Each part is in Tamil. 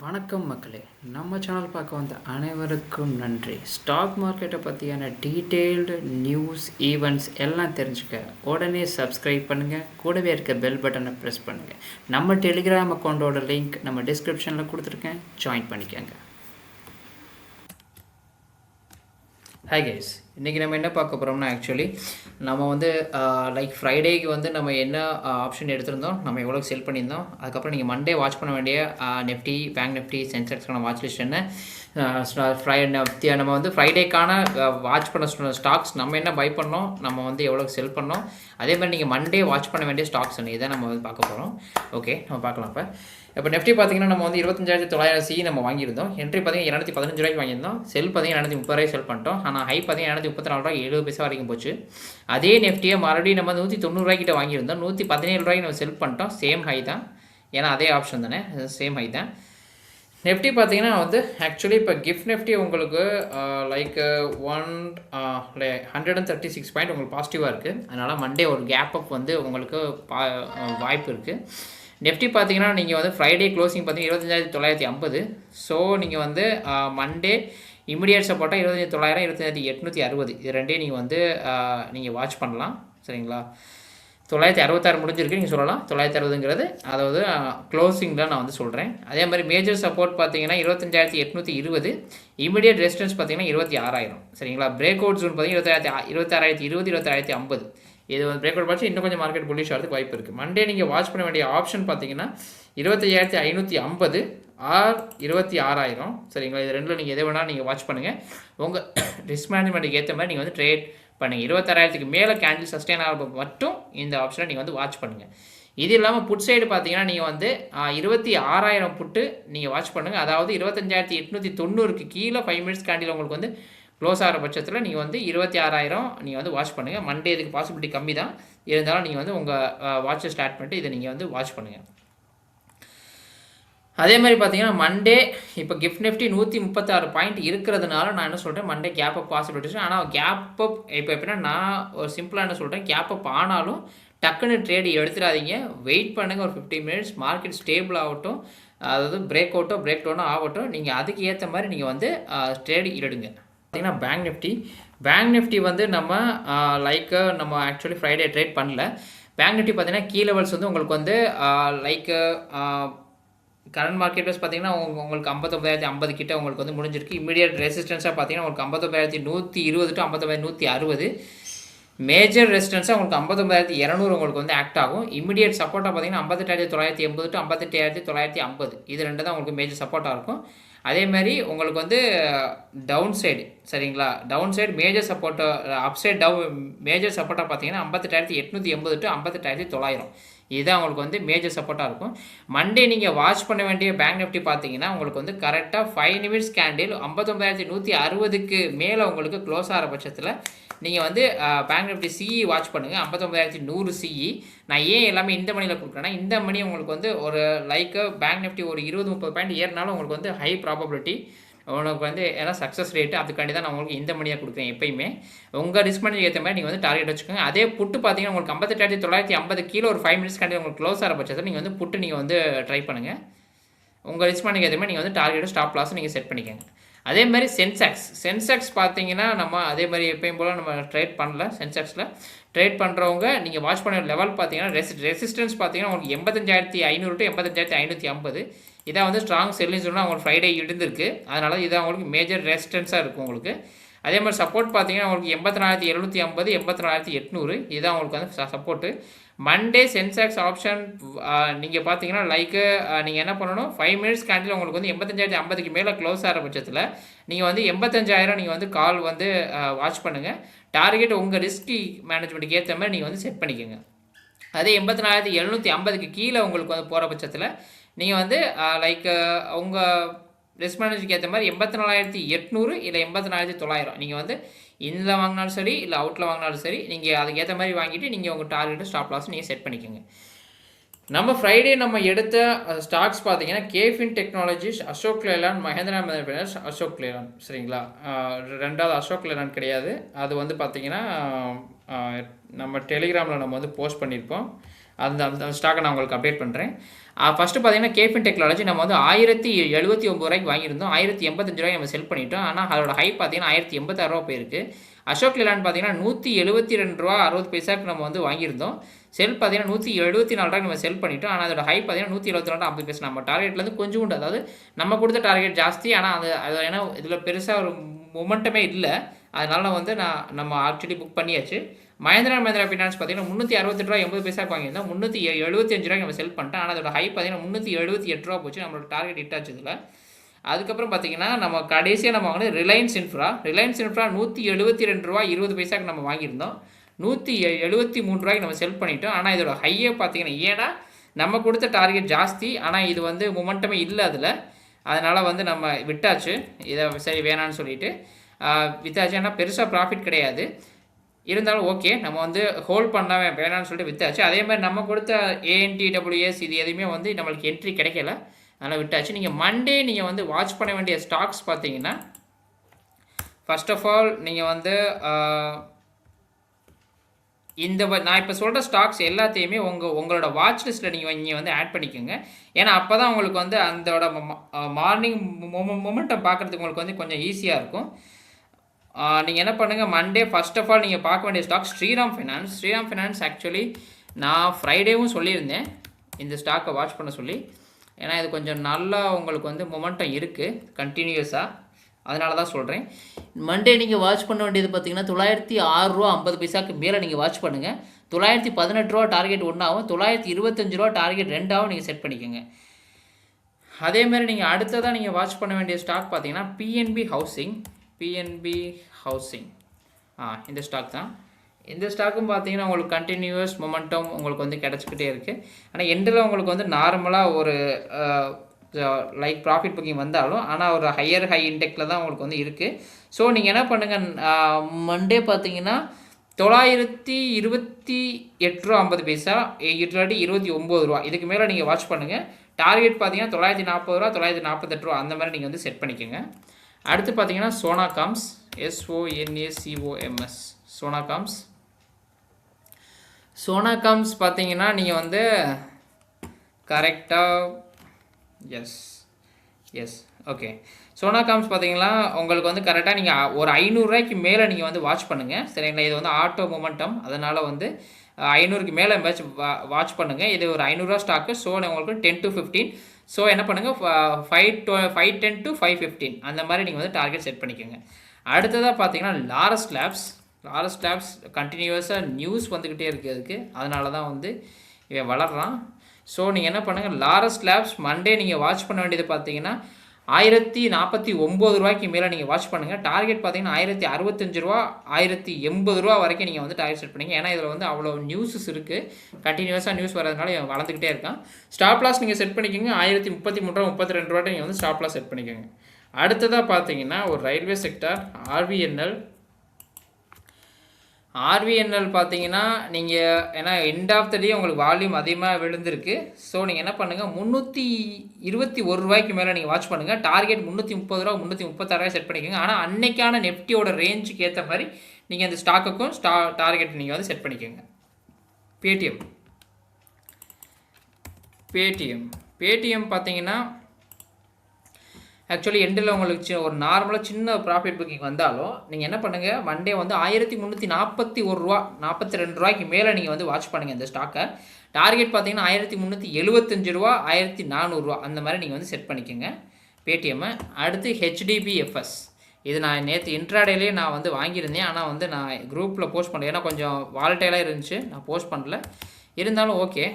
வணக்கம் மக்களே, நம்ம சேனல் பார்க்க வந்த அனைவருக்கும் நன்றி. ஸ்டாக் மார்க்கெட்டை பற்றியான டீட்டெயில்டு நியூஸ், ஈவெண்ட்ஸ் எல்லாம் தெரிஞ்சுக்க உடனே சப்ஸ்கிரைப் பண்ணுங்கள். கூடவே இருக்க பெல் பட்டனை ப்ரெஸ் பண்ணுங்கள். நம்ம டெலிகிராம் அக்கௌண்ட்டோட லிங்க் நம்ம டிஸ்கிரிப்ஷனில் கொடுத்துருக்கேன், ஜாயின் பண்ணிக்கோங்க. ஹாய் கைஸ், இன்றைக்கி நம்ம என்ன பார்க்க போகிறோம்னா, ஆக்சுவலி நம்ம வந்து லைக் ஃப்ரைடேக்கு வந்து நம்ம என்ன ஆப்ஷன் எடுத்திருந்தோம், நம்ம எவ்வளோ செல் பண்ணியிருந்தோம், அதுக்கப்புறம் நீங்கள் மண்டே வாட்ச் பண்ண வேண்டிய நிஃப்டி, பேங்க் நிஃப்டி, சென்செக்ஸ்க்கான வாட்ச் லிஸ்ட் என்ன, நம்ம வந்து ஃப்ரைடேக்கான வாட்ச் பண்ண ஸ்டாக்ஸ் நம்ம என்ன பை பண்ணோம், நம்ம வந்து எவ்வளோ செல் பண்ணோம், அதே மாதிரி நீங்கள் மண்டே வாட்ச் பண்ண வேண்டிய ஸ்டாக்ஸ் என்ன, இதை நம்ம வந்து பார்க்க போகிறோம். ஓகே, நம்ம பார்க்கலாம். இப்போ நிஃப்டி பார்த்தீங்கன்னா நம்ம வந்து 25,900 நம்ம வாங்கியிருந்தோம். என்ட்ரி பார்த்தீங்கன்னா 215 ரூபாய்க்கு வாங்கியிருந்தோம். செல் பார்த்தீங்கன்னா 230 ரூபாய் செல் பண்ணிட்டோம். ஆனால் ஹை பார்த்தீங்கன்னா 234 ரூபாய் 70 பைசா வரைக்கும் போச்சு. அதே நிஃப்டியை மறுபடியும் நம்ம 190 ரூபாய்க்கிட்ட வாங்கியிருந்தோம். 117 ரூபாய்க்கு நம்ம செல் பண்ணிட்டோம். சேம் ஹை தான், ஏன்னா அதே ஆப்ஷன் தானே, சேம் ஹை தான். நிஃப்டி பார்த்தீங்கன்னா வந்து ஆக்சுவலி இப்போ கிஃப்ட் நிஃப்டி உங்களுக்கு லைக் 136 பாயிண்ட் உங்களுக்கு பாசிட்டிவாக இருக்குது. அதனால் மண்டே ஒரு கேப் அப் வந்து உங்களுக்கு வாய்ப்பு இருக்குது. நிஃப்டி பார்த்தீங்கன்னா நீங்கள் வந்து ஃப்ரைடே க்ளோசிங் பார்த்தீங்கன்னா 25,950. ஸோ நீங்கள் வந்து மண்டே இமிடியேட் சப்போர்ட்டாக 25,900, 25,860 இது ரெண்டையும் நீங்கள் வந்து நீங்கள் வாட்ச் பண்ணலாம். சரிங்களா? 966 முடிஞ்சிருக்கு நீங்கள் சொல்லலாம். 960ங்கிறது அதாவது க்ளோசிங் தான் நான் வந்து சொல்கிறேன். அதே மாதிரி மேஜர் சப்போர்ட் பார்த்தீங்கன்னா 25,820. இமிடியேட் ரெசிஸ்டன்ஸ் பார்த்தீங்கன்னா 26,000. சரிங்களா? பிரேக் அவுட் ஜோன் பார்த்தீங்கன்னா 26,020, 26,050. இது வந்து பிரேக் அவுட் பார்த்து இன்னும் கொஞ்சம் மார்க்கெட் புல்லிஷ் ஆகிறதுக்கு வாய்ப்பு இருக்குது. மண்டே நீங்கள் வாட்ச் பண்ண வேண்டிய ஆப்ஷன் பார்த்தீங்கன்னா 25,550 ஆர் 26,000. சரிங்களா? இது ரெண்டில் நீங்கள் எதை வேணாலும் நீங்கள் வாட்ச் பண்ணுங்கள். உங்கள் ரிஸ்க் மேனேஜ்மெண்ட்டுக்கு ஏற்ற மாதிரி நீங்கள் வந்து ட்ரேட் பண்ணுங்கள். 26,000க்கு மேலே கேண்டில் சஸ்டெயின் ஆகும் மட்டும் இந்த ஆப்ஷனை நீங்கள் வந்து வாட்ச் பண்ணுங்கள். இது இல்லாமல் புட் சைடு பார்த்தீங்கன்னா நீங்கள் வந்து 26,000 புட்டு நீங்கள் வாட்ச் பண்ணுங்கள். அதாவது 25,890க்கு கீழே 5 மினிட்ஸ் கேண்டில் உங்களுக்கு வந்து க்ளோஸ் ஆகிற பட்சத்தில் நீங்கள் வந்து 26,000 நீங்கள் வந்து வாட்ச் பண்ணுங்கள். மண்டே இதுக்கு பாசிபிலிட்டி கம்மி தான், இருந்தாலும் நீங்கள் வந்து உங்கள் வாட்சை ஸ்டார்ட் பண்ணிட்டு இதை நீங்கள் வந்து வாட்ச் பண்ணுங்கள். அதே மாதிரி பார்த்தீங்கன்னா மண்டே இப்போ கிஃப்ட் நிஃப்டி 136 பாயிண்ட் இருக்கிறதுனால நான் என்ன சொல்கிறேன், மண்டே கேப் அப் பாசிபிலிட்டிஸ். ஆனால் கேப் அப் இப்போ எப்படின்னா நான் ஒரு சிம்பிளாக என்ன சொல்கிறேன், கேப் அப் ஆனாலும் டக்குன்னு ட்ரேடு எடுத்துடாதீங்க, வெயிட் பண்ணுங்கள் ஒரு 15 மினிட்ஸ், மார்க்கெட் ஸ்டேபிள் ஆகட்டும், அதாவது பிரேக் அவுட்டோ பிரேக் டவுனோ ஆகட்டும், நீங்கள் அதுக்கு ஏற்ற மாதிரி நீங்கள் வந்து ட்ரேடு எடுங்க. பார்த்தீங்கன்னா பேங்க் நிஃப்டி வந்து நம்ம லைக் நம்ம ஆக்சுவலி ஃப்ரைடே ட்ரேட் பண்ணல. பேங்க் நிஃப்டி பார்த்தீங்கன்னா கீ லெவல்ஸ் வந்து உங்களுக்கு வந்து லைக் கரண்ட் மார்க்கெட் ப்ரைஸ் பார்த்தீங்கன்னா உங்களுக்கு 59,050 கிட்ட உங்களுக்கு வந்து முடிஞ்சிருக்கு. இமீடியட் ரெசிஸ்டன்ஸாக பார்த்தீங்கன்னா உங்களுக்கு 59,120 டு 59,160. மேஜர் ரெசிஸ்டன்ஸாக உங்களுக்கு 59,200 உங்களுக்கு வந்து ஆக்ட் ஆகும். இமீடியட் சப்போர்ட்டாக பார்த்தீங்கன்னா 58,980 டு 58,950. இது ரெண்டு தான் உங்களுக்கு மேஜர் சப்போர்ட்டாக இருக்கும். அதேமாதிரி உங்களுக்கு வந்து டவுன் சைடு, சரிங்களா, டவுன் சைடு மேஜர் சப்போர்ட்டை அப்சைட் மேஜர் சப்போர்ட்டாக பார்த்தீங்கன்னா 58,880 டு 58,900. இதுதான் உங்களுக்கு வந்து மேஜர் சப்போர்ட்டாக இருக்கும். மண்டே நீங்கள் வாட்ச் பண்ண வேண்டிய பேங்க் நிஃப்டி பார்த்தீங்கன்னா உங்களுக்கு வந்து கரெக்டாக 5 நிமிட்ஸ் கேண்டில் 59,160க்கு மேலே உங்களுக்கு க்ளோஸ் ஆகிற பட்சத்தில் நீங்கள் வந்து பேங்க் நிஃப்டி சிஇ வாட்ச் பண்ணுங்கள். 59,100 சிஇ. நான் ஏன் எல்லாமே இந்த மணியில் கொடுக்குறேன்னா, இந்த மணி உங்களுக்கு வந்து ஒரு லைக் பேங்க் நிஃப்டி ஒரு 20-30 பாயிண்ட் ஏறினாலும் உங்களுக்கு வந்து ஹை ப்ராபபிலிட்டி உங்களுக்கு வந்து ஏன்னா சக்ஸஸ் ரேட்டு, அதுக்காண்டி தான் நான் உங்களுக்கு இந்த மணியாக கொடுக்குறேன். எப்பயுமே உங்கள் ரிஸ்க் மணி ஏற்ற மாதிரி நீங்கள் வந்து டார்கெட் வச்சுக்கோங்க. அதே புட்டு பார்த்தீங்கன்னா உங்களுக்கு 58,950 கீழே ஒரு 5 மினிட்ஸ் காண்டி உங்களுக்கு க்ளோஸ் ஆகிற பட்சத்தில் நீங்கள் வந்து புட்டு நீங்கள் வந்து ட்ரை பண்ணுங்கள். உங்கள் ரிஸ்க் மணிக்கு ஏற்ற மாதிரி நீங்கள் வந்து டார்கெட்டு ஸ்டாப் லாஸும் நீங்கள் செட் பண்ணிக்கோங்க. அதே மாதிரி சென்செக்ஸ் பார்த்தீங்கன்னா நம்ம அதே மாதிரி எப்பயும் போல் நம்ம ட்ரேட் பண்ணல. சென்செக்ஸில் ட்ரேட் பண்ணுறவங்க நீங்கள் வாட்ச் பண்ண லெவல் பார்த்தீங்கன்னா ரெசிஸ்டன்ஸ் பார்த்தீங்கன்னா உங்களுக்கு 85,500 டு 85,550. இதான் வந்து ஸ்ட்ராங் செல்லிங் சொன்னால் உங்களுக்கு ஃப்ரைடே இருந்திருக்கு, அதனால இதான் உங்களுக்கு மேஜர் ரெசிஸ்டன்ஸாக இருக்கும் உங்களுக்கு. அதே மாதிரி சப்போர்ட் பார்த்தீங்கன்னா உங்களுக்கு 84,750, 84,800. இதுதான் உங்களுக்கு வந்து சப்போர்ட்டு. மண்டே சென்செக்ஸ் ஆப்ஷன் நீங்கள் பார்த்தீங்கன்னா லைக்கு நீங்கள் என்ன பண்ணணும், 5 மினிட்ஸ் கேண்டில் உங்களுக்கு வந்து 85,050க்கு மேலே க்ளோஸ் ஆகிற பட்சத்தில் நீங்கள் வந்து 85,000 நீங்கள் வந்து கால் வந்து வாட்ச் பண்ணுங்கள். டார்கெட் உங்கள் ரிஸ்க் மேனேஜ்மெண்ட்டுக்கு ஏற்ற மாதிரி நீங்கள் வந்து செட் பண்ணிக்கோங்க. அதே 84,750க்கு கீழே உங்களுக்கு வந்து போகிற பட்சத்தில் நீங்கள் வந்து லைக் உங்கள் ரிஸ்க் மேனேஜருக்கு ஏற்ற மாதிரி 84,800 இல்லை 84,900 நீங்கள் வந்து இதில் வாங்கினாலும் சரி இல்லை அவுட்டில் வாங்கினாலும் சரி, நீங்கள் அதுக்கேற்ற மாதிரி வாங்கிட்டு நீங்கள் உங்கள் டார்கெட்டு ஸ்டாப் லாஸ் நீங்கள் செட் பண்ணிக்கோங்க. நம்ம ஃப்ரைடே நம்ம எடுத்த ஸ்டாக்ஸ் பார்த்தீங்கன்னா caffeine technologies, Ashok Leyland, Mahindra finance, Ashok Leyland. சரிங்களா? ரெண்டாவது அசோக் லேலாண்ட் கிடையாது, அது வந்து பார்த்தீங்கன்னா நம்ம டெலிகிராமில் நம்ம வந்து போஸ்ட் பண்ணியிருப்போம். அந்த அந்த ஸ்டாக்கை நான் உங்களுக்கு அப்டேட் பண்ணுறேன். ஃபஸ்ட்டு பார்த்தீங்கன்னா கேஃபின் டெக்னாலஜி நம்ம வந்து 1079 ரூபாய்க்கு வாங்கியிருந்தோம். 1085 ரூபாய்க்கு நம்ம செல் பண்ணிட்டோம். ஆனால் அதோட ஹை பார்த்தீங்கன்னா 1086 ரூபா போயிருக்கு. அசோக் லேலாண்ட் பார்த்தீங்கன்னா 172 ரூபா 60 பைசாக்கு நம்ம வந்து வாங்கியிருந்தோம். செல் பார்த்தீங்கன்னா 174 ரூபாய்க்கு நம்ம செல் பண்ணிட்டோம். ஆனால் அதோட ஹை பார்த்தீங்கன்னா 174 50 பைசா. நம்ம டார்கெட்லேருந்து கொஞ்சம் உண்டு, அதாவது நம்ம கொடுத்த டார்கெட் ஜாஸ்தி. ஆனால் அது ஏன்னா இதில் பெருசாக ஒரு மொமெண்டமே இல்லை. அதனால வந்து நம்ம ஆக்சுவலி புக் பண்ணியாச்சு. மஹேந்திரா ஃபினான்ஸ் பார்த்தீங்கன்னா 368 ரூபா 80 பைசாக்கு வாங்கியிருந்தோம். 375 ரூபாய்க்கு நம்ம செல் பண்ணிட்டோம். ஆனால் அதோட ஹை பார்த்தீங்கன்னா 378 ரூபா போச்சு. நம்மளோட டார்கெட் ஹிட் ஆச்சு இதில். அதுக்கப்புறம் பார்த்தீங்கன்னா நம்ம கடைசியாக நம்ம வாங்கினது ரிலையன்ஸ் இன்ஃப்ரா 172 ரூபா 20 பைசாக்கு நம்ம வாங்கியிருந்தோம். 173 ரூபாய்க்கு நம்ம செல் பண்ணிட்டோம். ஆனால் இதோட ஹையை பார்த்தீங்கன்னா, ஏன்னா நம்ம கொடுத்த டார்கெட் ஜாஸ்தி, ஆனால் இது வந்து மொமெண்டமே இல்லை அதில். அதனால் வந்து நம்ம விட்டாச்சு, இதை சரி வேணான்னு சொல்லிட்டு வித்தாச்சு. ஏன்னா பெருசாக ப்ராஃபிட் கிடையாது, இருந்தாலும் ஓகே நம்ம வந்து ஹோல்ட் பண்ண வேணான்னு சொல்லிட்டு வித்தாச்சு. அதே மாதிரி நம்ம கொடுத்த ANTWS இது எதுவுமே வந்து நம்மளுக்கு என்ட்ரி கிடைக்கல, அதனால் விட்டாச்சு. நீங்கள் மண்டே நீங்கள் வந்து வாட்ச் பண்ண வேண்டிய ஸ்டாக்ஸ் பார்த்தீங்கன்னா, ஃபர்ஸ்ட் ஆஃப் ஆல் நீங்கள் வந்து நான் இப்போ சொல்கிற ஸ்டாக்ஸ் எல்லாத்தையுமே உங்களோட வாட்ச் லிஸ்ட்டில் நீங்கள் வந்து ஆட் பண்ணிக்கோங்க. ஏன்னா அப்போ தான் உங்களுக்கு வந்து அதோட மார்னிங் மொமெண்டம் பார்க்குறதுக்கு உங்களுக்கு வந்து கொஞ்சம் ஈஸியாக இருக்கும். நீங்கள் என்ன பண்ணுங்கள், மண்டே ஃபர்ஸ்ட் ஆஃப் ஆல் நீங்கள் பார்க்க வேண்டிய ஸ்டாக் ஸ்ரீராம் ஃபைனான்ஸ். ஆக்சுவலி நான் ஃப்ரைடேவும் சொல்லியிருந்தேன் இந்த ஸ்டாக்கை வாட்ச் பண்ண சொல்லி. ஏன்னா இது கொஞ்சம் நல்லா உங்களுக்கு வந்து மொமெண்டம் இருக்குது கண்டினியூஸாக, அதனால தான் சொல்கிறேன். மண்டே நீங்கள் வாட்ச் பண்ண வேண்டியது பார்த்தீங்கன்னா 906 ரூபா 50 பைசாக்கு மேலே நீங்கள் வாட்ச் பண்ணுங்கள். 918 ரூபா டார்கெட் ஒன்றாகவும் 925 ரூபா டார்கெட் 2ஆகவும் நீங்கள் செட் பண்ணிக்கோங்க. அதேமாதிரி நீங்கள் அடுத்ததாக நீங்கள் வாட்ச் பண்ண வேண்டிய ஸ்டாக் பார்த்தீங்கன்னா பிஎன்பி ஹவுசிங் இந்த ஸ்டாக் தான். இந்த ஸ்டாக்கும் பார்த்தீங்கன்னா உங்களுக்கு கண்டினியூஸ் மொமெண்டம் உங்களுக்கு வந்து கிடச்சிக்கிட்டே இருக்குது. ஆனால் எண்டில் உங்களுக்கு வந்து நார்மலாக ஒரு லைக் ப்ராஃபிட் புக்கிங் வந்தாலும், ஆனால் ஒரு ஹை இண்டெக்ஸில் தான் உங்களுக்கு வந்து இருக்குது. ஸோ நீங்கள் என்ன பண்ணுங்கள், மண்டே பார்த்தீங்கன்னா 928 ரூபா 50 பைசா இல்லாட்டி 29 ரூபா இதுக்கு மேலே நீங்கள் வாட்ச் பண்ணுங்கள். டார்கெட் பார்த்தீங்கன்னா 940 ரூபா 948 ரூபா அந்த மாதிரி நீங்கள் வந்து செட் பண்ணிக்கோங்க. அடுத்து பார்த்தீங்கன்னா சோனாகாம்ஸ் SONACOMS சோனாகாம்ஸ் பார்த்தீங்கன்னா நீங்கள் வந்து கரெக்டாக எஸ் ஓகே. சோனாகாம்ஸ் பார்த்தீங்கன்னா உங்களுக்கு வந்து கரெக்டாக நீங்கள் ஒரு 500 ரூபாய்க்கு மேலே நீங்கள் வந்து வாட்ச் பண்ணுங்கள், சரிங்களா. இது வந்து ஆட்டோ மொமெண்டம், அதனால் வந்து 500க்கு மேலே வாட்ச் பண்ணுங்கள். இது ஒரு 500 ரூபா ஸ்டாக்கு. ஸோ உங்களுக்கு 10 to 15. ஸோ என்ன பண்ணுங்கள், 510 to 515 அந்த மாதிரி நீங்கள் வந்து டார்கெட் செட் பண்ணிக்கோங்க. அடுத்ததாக பார்த்தீங்கன்னா லாரஸ் லேப்ஸ் கண்டினியூஸாக நியூஸ் வந்துக்கிட்டே இருக்குது அதுக்கு, அதனால தான் வந்து இவன் வளர்றான். ஸோ நீங்கள் என்ன பண்ணுங்கள், லாரஸ் லேப்ஸ் மண்டே நீங்கள் வாட்ச் பண்ண வேண்டியது பார்த்தீங்கன்னா 1049 ரூபாய்க்கு மேலே நீங்கள் வாட்ச் பண்ணுங்கள். டார்கெட் பார்த்தீங்கன்னா 1065 ரூபா 1080 ரூபா வரைக்கும் நீங்கள் வந்து டார்கெட் செட் பண்ணிங்க. ஏன்னா இதில் வந்து அவ்வளோ நியூஸஸ் இருக்குது, கண்டினியூஸாக நியூஸ் வரதுனால இவன் வளர்ந்துக்கிட்டே இருக்கான். ஸ்டாப் லாஸ் நீங்கள் செட் பண்ணிக்கோங்க 1033 ரூபா 32 ரூபாய்க்கு நீங்கள் வந்து ஸ்டாப் லாஸ் செட் பண்ணிக்கோங்க. அடுத்ததாக பார்த்தீங்கன்னா ஒரு ரயில்வே செக்டார் ஆர்விஎன்எல் பார்த்தீங்கன்னா நீங்கள் ஏன்னா எண்ட் ஆஃப் த டே உங்களுக்கு வால்யூம் அதிகமாக விழுந்திருக்கு. ஸோ நீங்கள் என்ன பண்ணுங்கள், 321 ரூபாய்க்கு மேலே நீங்கள் வாட்ச் பண்ணுங்கள். டார்கெட் 330 ரூபா 336 ரூபாய் செட் பண்ணிக்கோங்க. ஆனால் அன்னைக்கான நெஃப்டியோட ரேஞ்சுக்கு ஏற்ற மாதிரி நீங்கள் அந்த ஸ்டாக்குக்கும் டார்கெட் நீங்கள் வந்து செட் பண்ணிக்கோங்க. பேடிஎம் பார்த்தீங்கன்னா ஆக்சுவலி எண்டில் உங்களுக்கு ஒரு நார்மலாக சின்ன ப்ராஃபிட் புக்கிங் வந்தாலும் நீங்கள் என்ன பண்ணுங்கள், மண்டே வந்து 1341 ரூபா 42 ரூபாய்க்கு மேலே நீங்கள் வந்து வாட்ச் பண்ணுங்கள் இந்த ஸ்டாக்கை. டார்கெட் பார்த்தீங்கன்னா 1375 ரூபா 1400 ரூபா அந்த மாதிரி நீங்கள் வந்து செட் பண்ணிக்கோங்க பேடிஎம்மை. அடுத்து HDBFS, இது நான் நேற்று இன்ட்ராடேலேயே நான் வந்து வாங்கியிருந்தேன், ஆனால் வந்து நான் குரூப்பில் போஸ்ட் பண்ணல, ஏன்னா கொஞ்சம் வால்டைலாக இருந்துச்சு, நான் போஸ்ட் பண்ணல. இருந்தாலும் ஓகே,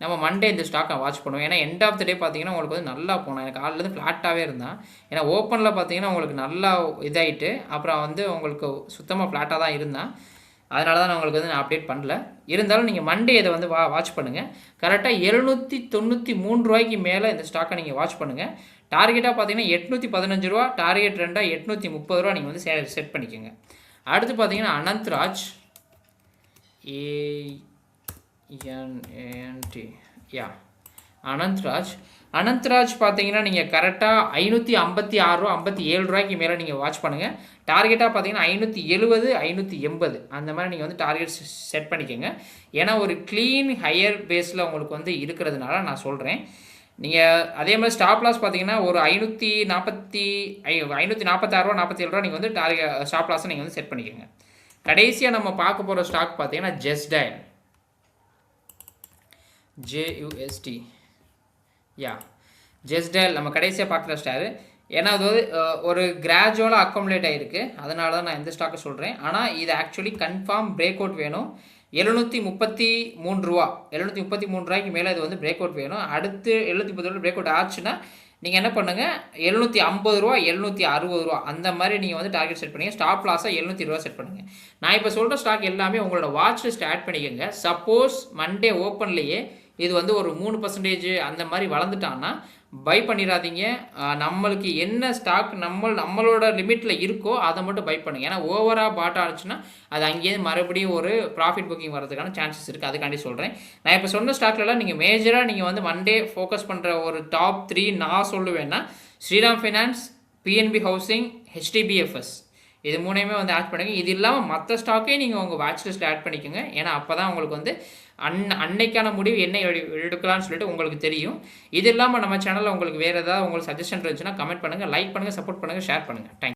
நம்ம மண்டே இந்த ஸ்டாக்கை வாட்ச் பண்ணுவோம். ஏன்னா எண்ட் ஆஃப் த டே பார்த்தீங்கன்னா உங்களுக்கு வந்து நல்லா போனோம். எனக்கு காலிலேருந்து ஃப்ளாட்டாகவே இருந்தான். ஏன்னா ஓப்பனில் பார்த்தீங்கன்னா உங்களுக்கு நல்லா இதாகிட்டு அப்புறம் வந்து உங்களுக்கு சுத்தமாக ஃப்ளாட்டாக தான் இருந்தான். அதனால தான் நான் உங்களுக்கு வந்து நான் அப்டேட் பண்ணல. இருந்தாலும் நீங்கள் மண்டே இதை வந்து வாட்ச் பண்ணுங்கள். கரெக்டாக 793 ரூபாய்க்கு மேலே இந்த ஸ்டாக்கை நீங்கள் வாட்ச் பண்ணுங்கள். டார்கெட்டாக பார்த்தீங்கன்னா 815 ரூபா, டார்கெட் 830 ரூபா நீங்கள் வந்து செட் பண்ணிக்கோங்க. அடுத்து பார்த்தீங்கன்னா அனந்த்ராஜ் ANANT அனந்த்ராஜ் பார்த்தீங்கன்னா நீங்கள் கரெக்டாக 556 ரூபா 57 ரூபாய்க்கு மேலே நீங்கள் வாட்ச் பண்ணுங்கள். டார்கெட்டாக பார்த்தீங்கன்னா 570 580 அந்த மாதிரி நீங்கள் வந்து டார்கெட் செட் பண்ணிக்கோங்க. ஏன்னா ஒரு க்ளீன் ஹையர் பேஸில் உங்களுக்கு வந்து இருக்கிறதுனால நான் சொல்கிறேன். நீங்கள் அதே மாதிரி ஸ்டாப் லாஸ் பார்த்தீங்கன்னா ஒரு 546 ரூபா 47 ரூபா நீங்கள் வந்து டார்கெட் ஸ்டாப் லாஸை நீங்கள் வந்து செட் பண்ணிக்கோங்க. கடைசியாக நம்ம பார்க்க போகிற ஸ்டாக் பார்த்தீங்கன்னா ஜெஸ்டைல், JUST, ஜெஸ்டைல் நம்ம கடைசியாக பார்க்குற ஸ்டாரு. ஏன்னா அது ஒரு கிராஜுவலாக அக்கமுலேட் ஆகிருக்கு, அதனால தான் நான் இந்த ஸ்டாக்கை சொல்கிறேன். ஆனால் இது ஆக்சுவலி கன்ஃபார்ம் பிரேக் அவுட் வேணும். 733 ரூபா 733 ரூபாய்க்கு மேலே இது வந்து பிரேக் அவுட் வேணும். அடுத்து 730 பிரேக் அவுட் ஆச்சுன்னா நீங்கள் என்ன பண்ணுங்கள், 750 ரூபா 760 ரூபா அந்த மாதிரி நீங்கள் வந்து டார்கெட் செட் பண்ணுங்கள். ஸ்டாப் லாஸாக 720 ரூபா செட் பண்ணுங்கள். நான் இப்போ சொல்கிற ஸ்டாக் எல்லாமே உங்களோட வாட்ச் லிஸ்ட் ஆட் பண்ணிக்கோங்க. சப்போஸ் மண்டே ஓப்பன்லேயே இது வந்து ஒரு 3% அந்த மாதிரி வளர்ந்துட்டான்னா பை பண்ணிடாதீங்க. நம்மளுக்கு என்ன ஸ்டாக் நம்மளோட லிமிட்டில் இருக்கோ அதை மட்டும் பை பண்ணுங்கள். ஏன்னா ஓவராக பாட் ஆச்சுன்னா அது அங்கேயே மறுபடியும் ஒரு ப்ராஃபிட் புக்கிங் வரதுக்கான சான்சஸ் இருக்குது. அதுக்காண்டி சொல்கிறேன். நான் இப்போ சொன்ன ஸ்டாக்லலாம் நீங்கள் மேஜராக நீங்கள் வந்து மண்டே ஃபோக்கஸ் பண்ணுற ஒரு டாப் 3 நான் சொல்லுவேன்னா Shriram Finance, PNB Housing, HDBFS இது மூணையுமே வந்து ஆட் பண்ணுங்கள். இது இல்லாமல் மற்ற ஸ்டாக்கே நீங்கள் உங்கள் வாட்ச் லிஸ்ட்டில் ஆட் பண்ணிக்கோங்க. ஏன்னா அப்போ தான் உங்களுக்கு வந்து அன்னைக்கான முடிவு என்ன எடுக்கலாம்னு சொல்லிட்டு உங்களுக்கு தெரியும். இது இல்லாமல் நம்ம சேனலில் உங்களுக்கு வேறு ஏதாவது உங்களுக்கு சஜஷன் இருந்துச்சுன்னா கமெண்ட் பண்ணுங்கள், லைக் பண்ணுங்கள், சப்போர்ட் பண்ணுங்கள், ஷேர் பண்ணுங்கள். தேங்க்யூ.